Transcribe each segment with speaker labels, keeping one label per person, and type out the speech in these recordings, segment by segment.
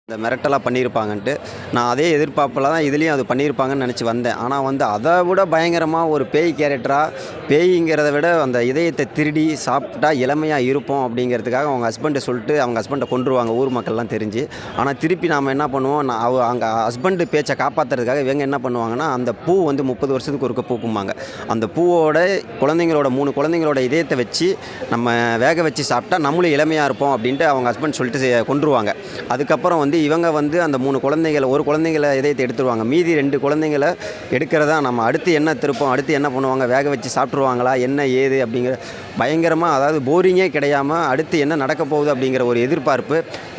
Speaker 1: இந்த மிரட்டலாக பண்ணியிருப்பாங்கன்ட்டு நான் அதே எதிர்பார்ப்பில் தான் இதுலேயும் அது பண்ணியிருப்பாங்கன்னு நினச்சி வந்தேன். ஆனால் வந்து அதை விட பயங்கரமாக ஒரு பேய் கேரக்டராக பேய்ங்கிறத விட அந்த இதயத்தை திருடி சாப்பிட்டா இளமையாக இருப்போம் அப்படிங்கிறதுக்காக அவங்க ஹஸ்பண்டை சொல்லிட்டு அவங்க ஹஸ்பண்டை கொன்றுவாங்க ஊர் மக்கள்லாம் தெரிஞ்சு. ஆனால் திருப்பி நாம் என்ன பண்ணுவோம், அங்கே ஹஸ்பண்டு பேச்சை காப்பாற்றுறதுக்காக இவங்க என்ன பண்ணுவாங்கன்னா, அந்த பூ வந்து 30 வருஷத்துக்கு ஒருக்க பூக்குமாங்க. அந்த பூவோட குழந்தைங்களோட 3 குழந்தைங்களோட இதயத்தை வச்சு நம்ம வேக வச்சு சாப்பிட்டா நம்மளும் இளமையாக இருப்போம் அப்படின்ட்டு அவங்க ஹஸ்பண்ட் சொல்லிட்டு கொன்றுவாங்க. அதுக்கப்புறம் வந்து இவங்க வந்து அந்த 3 குழந்தைகளை ஒரு குழந்தைங்கள இதயத்தை எடுத்துருவாங்க. மீதி 2 குழந்தைங்கள எடுக்கிறதா நம்ம அடுத்து என்ன திருப்போம், அடுத்து என்ன பண்ணுவாங்க, வேக வச்சு சாப்பிட்ருவாங்களா என்ன ஏது அப்படிங்கிற பயங்கரமாக, அதாவது போரிங்கே கிடையாமல் அடுத்து என்ன நடக்க போகுது அப்படிங்கிற ஒரு எதிர்பார்ப்பு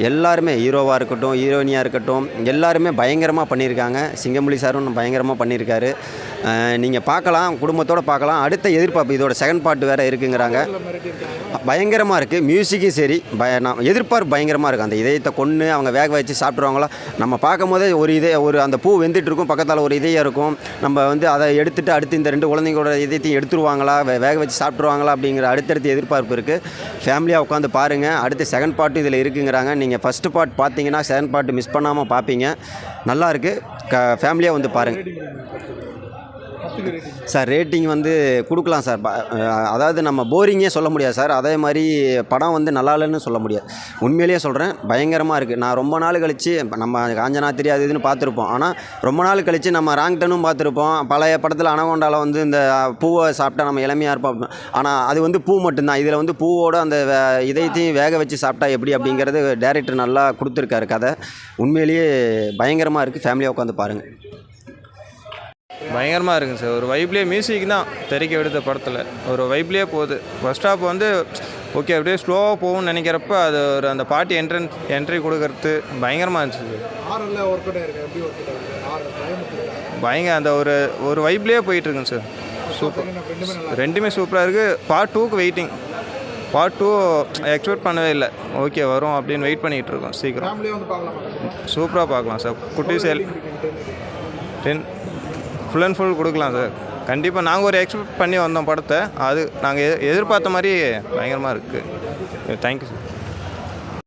Speaker 1: எல்லாருமே, ஹீரோவாக இருக்கட்டும் ஹீரோயினியாக இருக்கட்டும் எல்லாருமே பயங்கரமாக பண்ணியிருக்காங்க. சிங்கம்புலி சாரும் பயங்கரமாக பண்ணியிருக்காரு. நீங்கள் பார்க்கலாம், குடும்பத்தோடு பார்க்கலாம். அடுத்த எதிர்பார்ப்பு இதோட செகண்ட் பார்ட் வேறு இருக்குங்கிறாங்க. பயங்கரமாக இருக்குது. மியூசிக்கும் சரி நான் எதிர்பார்ப்பு பயங்கரமாக இருக்குது. அந்த இதயத்தை கொன்று அவங்க வேக வச்சு சாப்பிட்ருவாங்களா, நம்ம பார்க்கும் போதே ஒரு அந்த பூ வெந்துட்டு இருக்கும், பக்கத்தால் ஒரு இதயம் இருக்கும். நம்ம வந்து அதை எடுத்துகிட்டு அடுத்து இந்த 2 குழந்தைங்களோட இதயத்தையும் எடுத்துருவாங்களா, வேக வச்சு சாப்பிட்ருவாங்களா அப்படிங்கிற அடுத்தடுத்து எதிர்பார்ப்பு இருக்குது. ஃபேமிலியாக உட்காந்து பாருங்கள். அடுத்து செகண்ட் பார்ட்டும் இதில் இருக்குங்கிறாங்க. நீங்கள் ஃபஸ்ட்டு பார்ட் பார்த்தீங்கன்னா செகண்ட் பார்ட் மிஸ் பண்ணாமல் பார்ப்பீங்க. நல்லாயிருக்கு. ஃபேமிலியாக வந்து பாருங்கள் சார். ரேட்டிங் வந்து கொடுக்கலாம் சார். அதாவது நம்ம போரிங்கே சொல்ல முடியாது சார். அதே மாதிரி படம் வந்து நல்லா இல்லைன்னு சொல்ல முடியாது. உண்மையிலேயே சொல்கிறேன், பயங்கரமாக இருக்குது. நான் ரொம்ப நாள் கழித்து நம்ம காஞ்சனா தெரியாது இதுன்னு பார்த்துருப்போம். ஆனால் ரொம்ப நாள் கழித்து நம்ம ராங்டனும் பார்த்துருப்போம். பழைய படத்தில் அனகொண்டாவில் வந்து இந்த பூவை சாப்பிட்டா நம்ம இளமையாக இருப்போம். ஆனால் அது வந்து பூ மட்டும்தான். இதில் வந்து பூவோடு அந்த இதயத்தையும் வேக வச்சு சாப்பிட்டா எப்படி அப்படிங்கிறது டைரக்டர் நல்லா கொடுத்துருக்காரு கதை. உண்மையிலேயே பயங்கரமாக இருக்குது. ஃபேமிலியாக உட்காந்து பாருங்கள்.
Speaker 2: பயங்கரமாக இருக்குங்க சார். ஒரு வைப்லேயே மியூசிக் தான் தெரிக்க எடுத்த படத்தில் ஒரு வைப்லேயே போகுது. ஃபர்ஸ்ட் ஹாப் வந்து ஓகே அப்படியே ஸ்லோவாக போகும்னு நினைக்கிறப்ப அது ஒரு அந்த பாட்டு என்ட்ரி கொடுக்கறது பயங்கரமாக இருந்துச்சு. பயங்கர அந்த ஒரு வைப்லேயே போயிட்டுருக்குங்க சார். சூப்பர், ரெண்டுமே சூப்பராக இருக்குது. பார்ட் 2க்கு வெயிட்டிங். பார்ட் 2 எக்ஸ்பெக்ட் பண்ணவே இல்லை. ஓகே வரும் அப்படின்னு வெயிட் பண்ணிகிட்டு இருக்கோம். சீக்கிரம் சூப்பராக பார்க்கலாம் சார். குட்டி சேல் 10 ஃபுல் அண்ட் ஃபுல் கொடுக்கலாம் சார். கண்டிப்பாக நாங்கள் ஒரு எக்ஸ்பெக்ட் பண்ணி வந்தோம் படத்தை. அது நாங்கள் எதிர்பார்த்த மாதிரி பயங்கரமாக இருக்குது. Thank you sir.